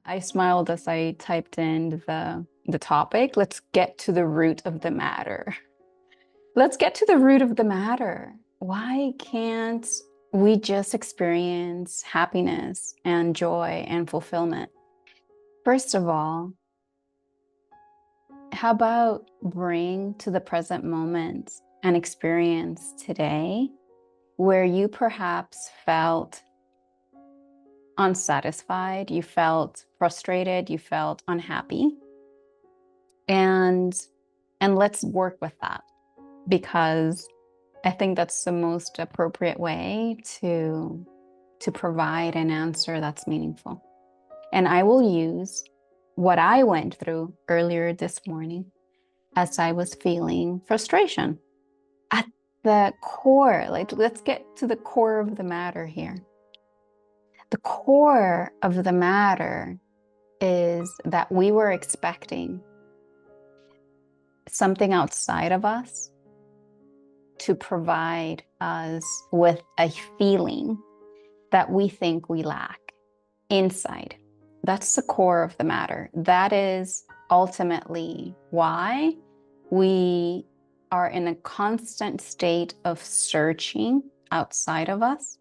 I smiled as I typed in the topic. Let's get to the root of the matter. Let's get to the root of the matter. Why can't we just experience happiness and joy and fulfillment? First of all, how about bring to the present moment an experience today where you perhaps felt unsatisfied, you felt frustrated, you felt unhappy, and let's work with that, because I think that's the most appropriate way to provide an answer that's meaningful. And I will use what I went through earlier this morning as I was feeling frustration. At the core, like, let's get to the core of the matter here. The core of the matter is that we were expecting something outside of us to provide us with a feeling that we think we lack inside. That's the core of the matter. That is ultimately why we are in a constant state of searching outside of us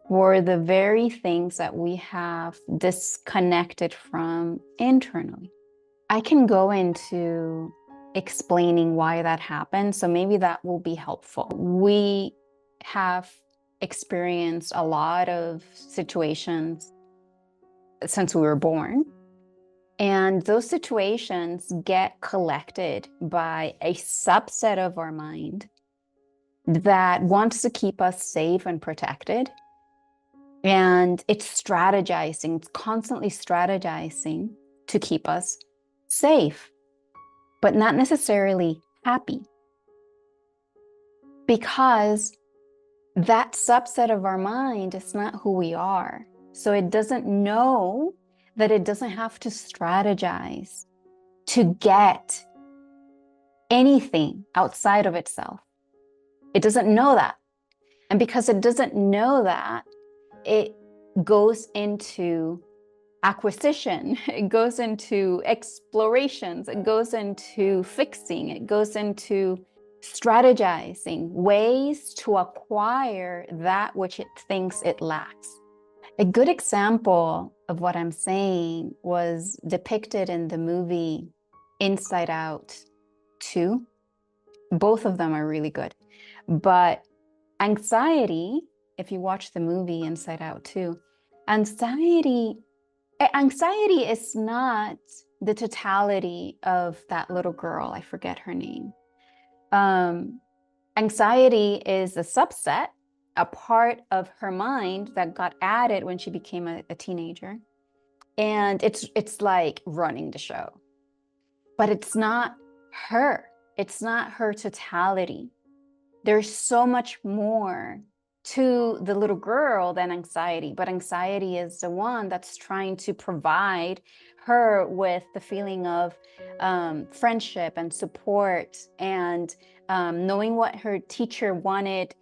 for the very things that we have disconnected from internally. I can go into explaining why that happened, so maybe that will be helpful. We have experienced a lot of situations since we were born, and those situations get collected by a subset of our mind that wants to keep us safe and protected. And it's strategizing, it's constantly strategizing to keep us safe, but not necessarily happy. Because that subset of our mind is not who we are. So it doesn't know that it doesn't have to strategize to get anything outside of itself. It doesn't know that. And because it doesn't know that, it goes into acquisition, it goes into explorations, it goes into fixing, it goes into strategizing ways to acquire that which it thinks it lacks. A good example of what I'm saying was depicted in the movie Inside Out 2. Both of them are really good. But anxiety, if you watch the movie Inside Out 2, anxiety is not the totality of that little girl. I forget her name. Anxiety is a subset, a part of her mind that got added when she became a teenager. And it's like running the show. But it's not her. It's not her totality. There's so much more to the little girl than anxiety, but anxiety is the one that's trying to provide her with the feeling of friendship and support, and knowing what her teacher wanted,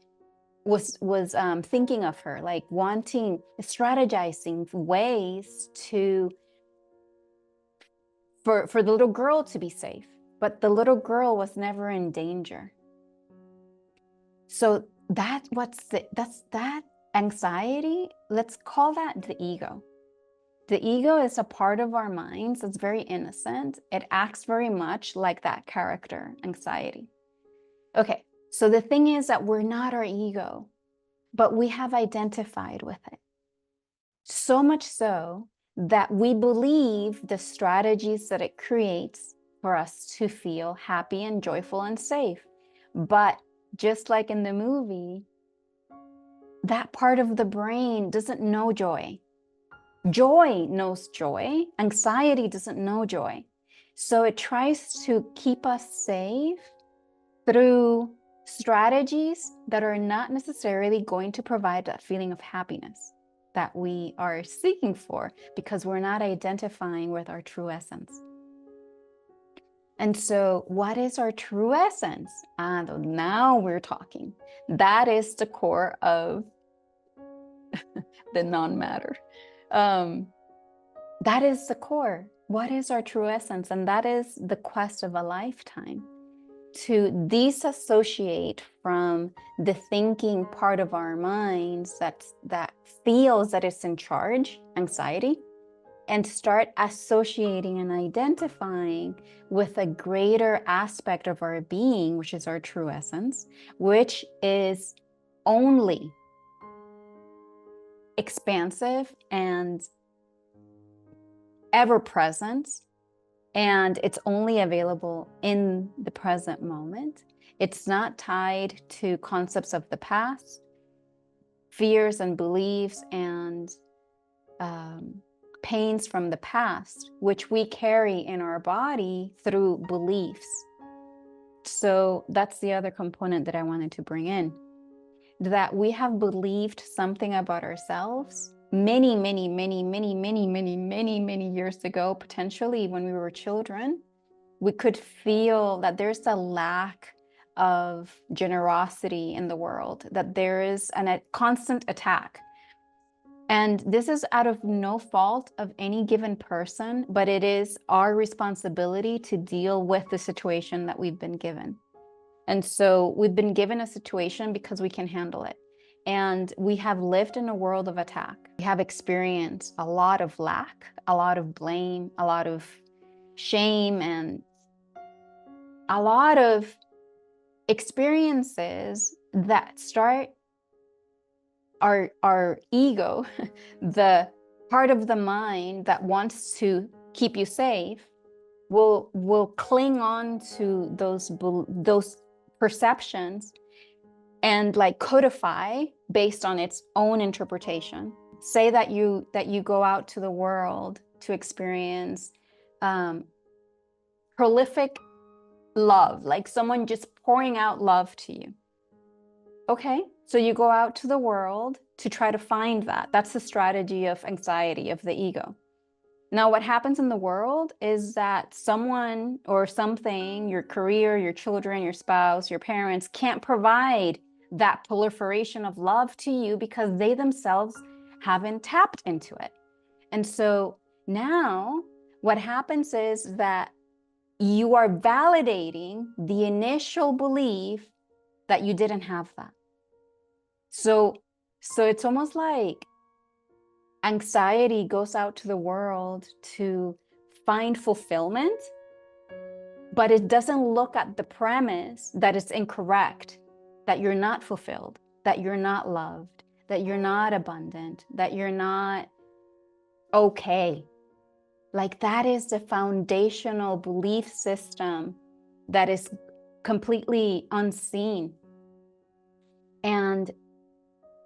was thinking of her, like wanting, strategizing ways to for the little girl to be safe, but the little girl was never in danger. So that's that anxiety. Let's call that the ego. The ego is a part of our minds that's very innocent. It acts very much like that character, anxiety. Okay, so the thing is that we're not our ego, but we have identified with it. So much so that we believe the strategies that it creates for us to feel happy and joyful and safe. But just like in the movie, that part of the brain doesn't know joy. Joy knows joy. Anxiety doesn't know joy. So it tries to keep us safe through strategies that are not necessarily going to provide that feeling of happiness that we are seeking for, because we're not identifying with our true essence. And so what is our true essence? And now we're talking. That is the core of the non-matter. That is the core. What is our true essence? And that is the quest of a lifetime, to disassociate from the thinking part of our minds that feels that it's in charge, anxiety, and start associating and identifying with a greater aspect of our being, which is our true essence, which is only expansive and ever present, and it's only available in the present moment. It's not tied to concepts of the past, fears and beliefs, and pains from the past, which we carry in our body through beliefs. So that's the other component that I wanted to bring in, that we have believed something about ourselves many years ago, potentially when we were children. We could feel that there's a lack of generosity in the world, that there is a constant attack. And this is out of no fault of any given person, but it is our responsibility to deal with the situation that we've been given. And so we've been given a situation because we can handle it. And we have lived in a world of attack. We have experienced a lot of lack, a lot of blame, a lot of shame, and a lot of experiences that start our ego, the part of the mind that wants to keep you safe, will cling on to those perceptions and like codify based on its own interpretation. Say that you go out to the world to experience prolific love, like someone just pouring out love to you. Okay, so you go out to the world to try to find that. That's the strategy of anxiety, of the ego. Now, what happens in the world is that someone or something, your career, your children, your spouse, your parents, can't provide that proliferation of love to you because they themselves haven't tapped into it. And so now what happens is that you are validating the initial belief that you didn't have that. So it's almost like anxiety goes out to the world to find fulfillment, but it doesn't look at the premise that it's incorrect, that you're not fulfilled, that you're not loved, that you're not abundant, that you're not okay. Like that is the foundational belief system that is completely unseen. And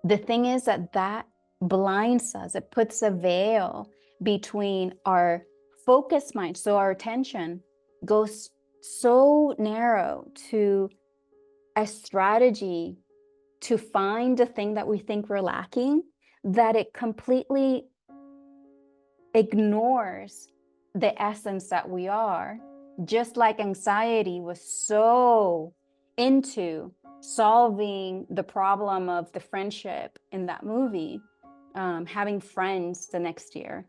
the thing is that blinds us. It puts a veil between our focused mind. So our attention goes so narrow to a strategy to find the thing that we think we're lacking, that it completely ignores the essence that we are. Just like anxiety was so into solving the problem of the friendship in that movie, having friends the next year,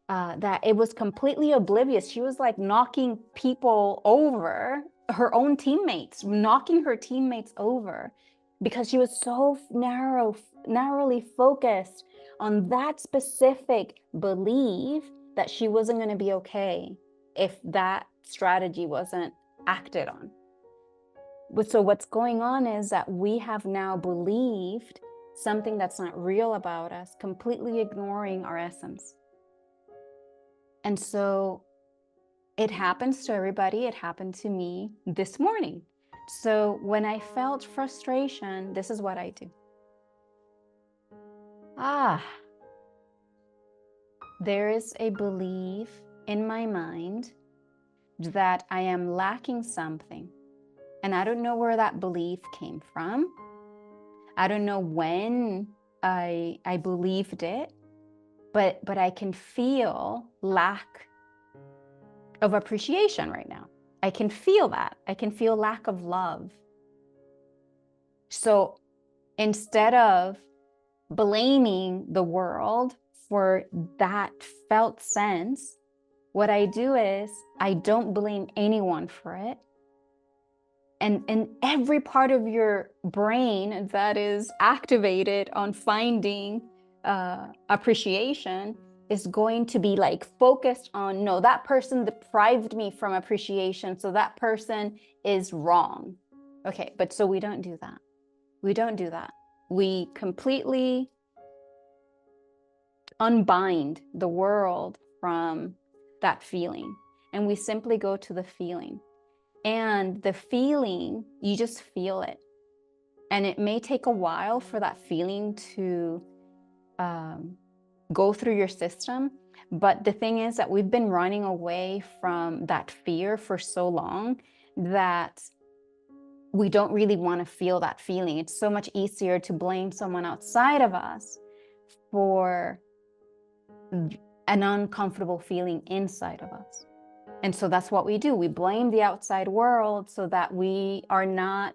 that it was completely oblivious. She was like knocking people over, her own teammates, knocking her teammates over, because she was so narrowly focused on that specific belief that she wasn't going to be okay if that strategy wasn't acted on. So what's going on is that we have now believed something that's not real about us, completely ignoring our essence. And so it happens to everybody. It happened to me this morning. So when I felt frustration, this is what I do. There is a belief in my mind that I am lacking something. And I don't know where that belief came from. I don't know when I believed it, but I can feel lack of appreciation right now. I can feel that. I can feel lack of love. So instead of blaming the world for that felt sense, what I do is I don't blame anyone for it. And every part of your brain that is activated on finding appreciation is going to be like focused on, no, that person deprived me from appreciation, so that person is wrong. Okay, but so we don't do that. We don't do that. We completely unbind the world from that feeling, and we simply go to the feeling. And the feeling, you just feel it. And it may take a while for that feeling to go through your system. But the thing is that we've been running away from that fear for so long that we don't really want to feel that feeling. It's so much easier to blame someone outside of us for an uncomfortable feeling inside of us. And so that's what we do. We blame the outside world so that we are not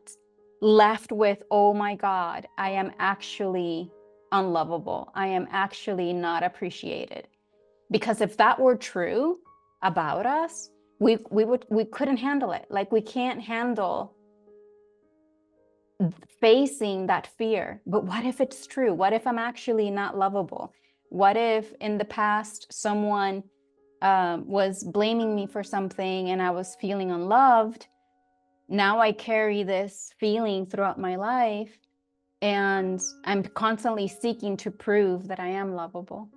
left with, oh my God, I am actually unlovable. I am actually not appreciated. Because if that were true about us, we couldn't handle it. Like, we can't handle facing that fear. But what if it's true? What if I'm actually not lovable? What if in the past someone was blaming me for something and I was feeling unloved? Now I carry this feeling throughout my life and I'm constantly seeking to prove that I am lovable.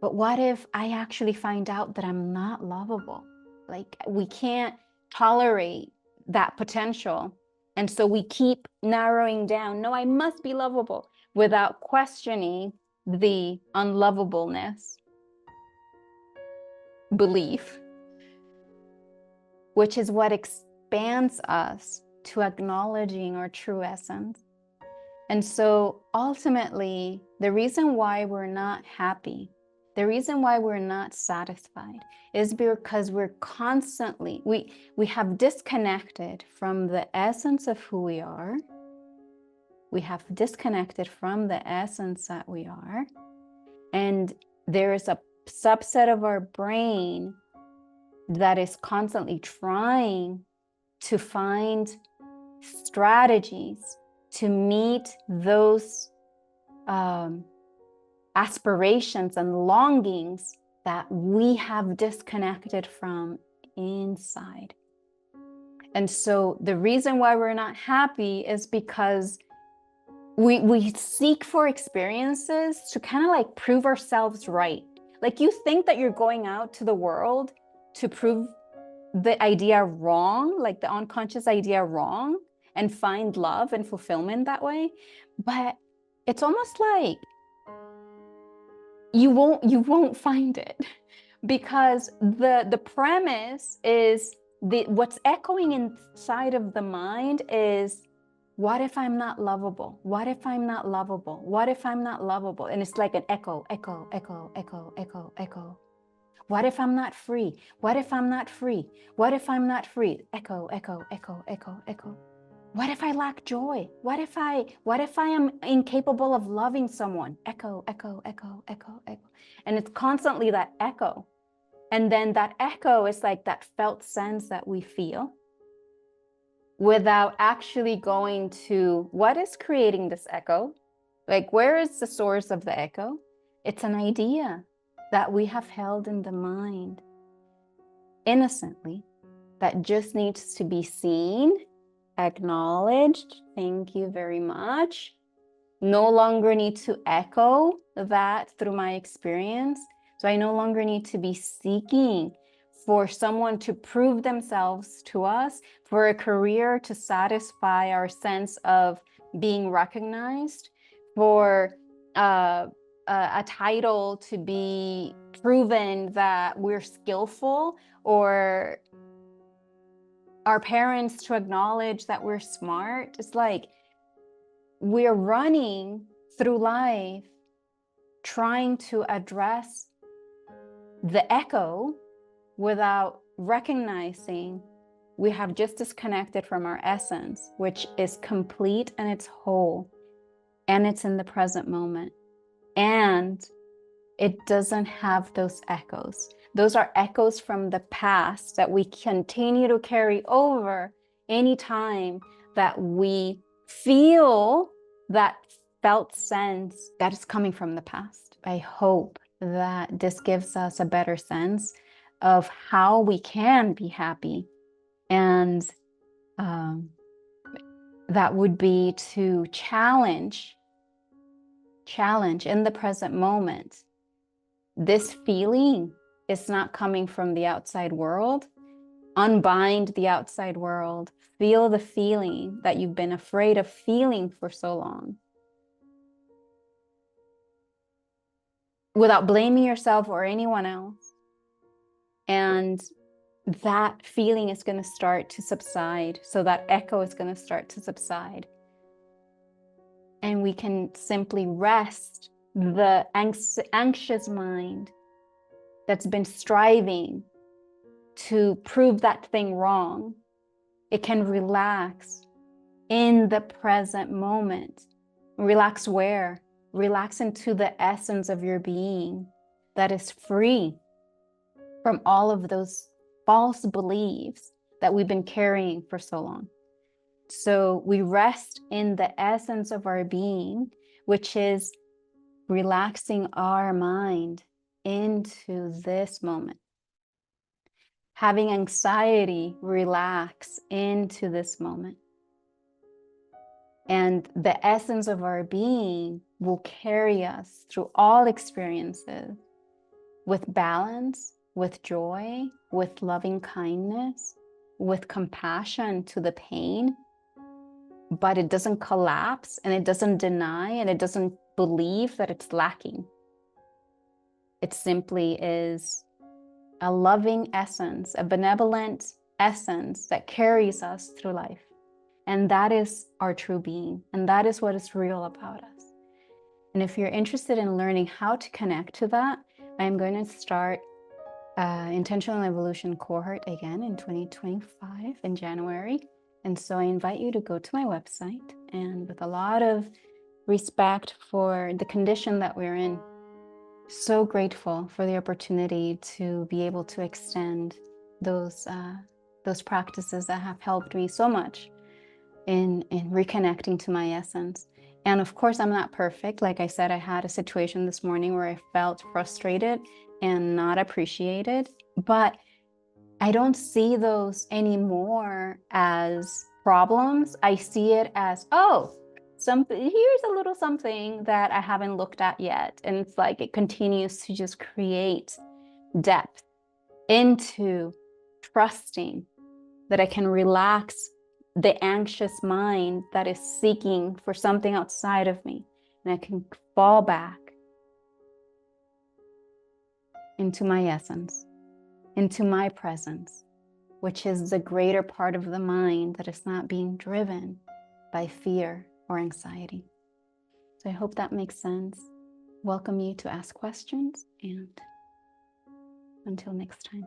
But what if I actually find out that I'm not lovable? Like, we can't tolerate that potential. And so we keep narrowing down, no, I must be lovable, without questioning the unlovableness belief, which is what expands us to acknowledging our true essence. And so ultimately, the reason why we're not happy, the reason why we're not satisfied is because we're constantly, we have disconnected from the essence of who we are. We have disconnected from the essence that we are. And there is a subset of our brain that is constantly trying to find strategies to meet those aspirations and longings that we have disconnected from inside. And so the reason why we're not happy is because we seek for experiences to kind of like prove ourselves right. Like, you think that you're going out to the world to prove the idea wrong, like the unconscious idea wrong, and find love and fulfillment that way. But it's almost like you won't find it, because the premise is what's echoing inside of the mind is, what if I'm not lovable? What if I'm not lovable? What if I'm not lovable? And it's like an echo, echo, echo, echo, echo, echo. What if I'm not free? What if I'm not free? What if I'm not free? Echo, echo, echo, echo, echo. What if I lack joy? What if I am incapable of loving someone? Echo, echo, echo, echo, echo. And it's constantly that echo. And then that echo is like that felt sense that we feel without actually going to what is creating this echo. Like, where is the source of the echo? It's an idea that we have held in the mind innocently that just needs to be seen, acknowledged. Thank you very much. No longer need to echo that through my experience. So I no longer need to be seeking for someone to prove themselves to us, for a career to satisfy our sense of being recognized, for a title to be proven that we're skillful, or our parents to acknowledge that we're smart. It's like we're running through life trying to address the echo without recognizing we have just disconnected from our essence, which is complete and it's whole, and it's in the present moment, and it doesn't have those echoes. Those are echoes from the past that we continue to carry over anytime that we feel that felt sense that is coming from the past. I hope that this gives us a better sense of how we can be happy. And that would be to challenge in the present moment. This feeling is not coming from the outside world. Unbind the outside world. Feel the feeling that you've been afraid of feeling for so long, without blaming yourself or anyone else. And that feeling is going to start to subside. So that echo is going to start to subside. And we can simply rest the anxious mind that's been striving to prove that thing wrong. It can relax in the present moment. Relax where? Relax into the essence of your being that is free from all of those false beliefs that we've been carrying for so long. So we rest in the essence of our being, which is relaxing our mind into this moment. Having anxiety relax into this moment. And the essence of our being will carry us through all experiences with balance, with joy, with loving kindness, with compassion to the pain. But it doesn't collapse, and it doesn't deny, and it doesn't believe that it's lacking. It simply is a loving essence, a benevolent essence that carries us through life. And that is our true being. And that is what is real about us. And if you're interested in learning how to connect to that, I'm going to start Intentional Evolution cohort again in 2025 in January. And so I invite you to go to my website, and with a lot of respect for the condition that we're in, so grateful for the opportunity to be able to extend those practices that have helped me so much in reconnecting to my essence. And of course, I'm not perfect. Like I said, I had a situation this morning where I felt frustrated and not appreciated, but I don't see those anymore as problems. I see it as, oh, here's a little something that I haven't looked at yet. And it's like it continues to just create depth into trusting that I can relax the anxious mind that is seeking for something outside of me. And I can fall back into my essence, into my presence, which is the greater part of the mind that is not being driven by fear or anxiety. So I hope that makes sense. Welcome you to ask questions, and until next time.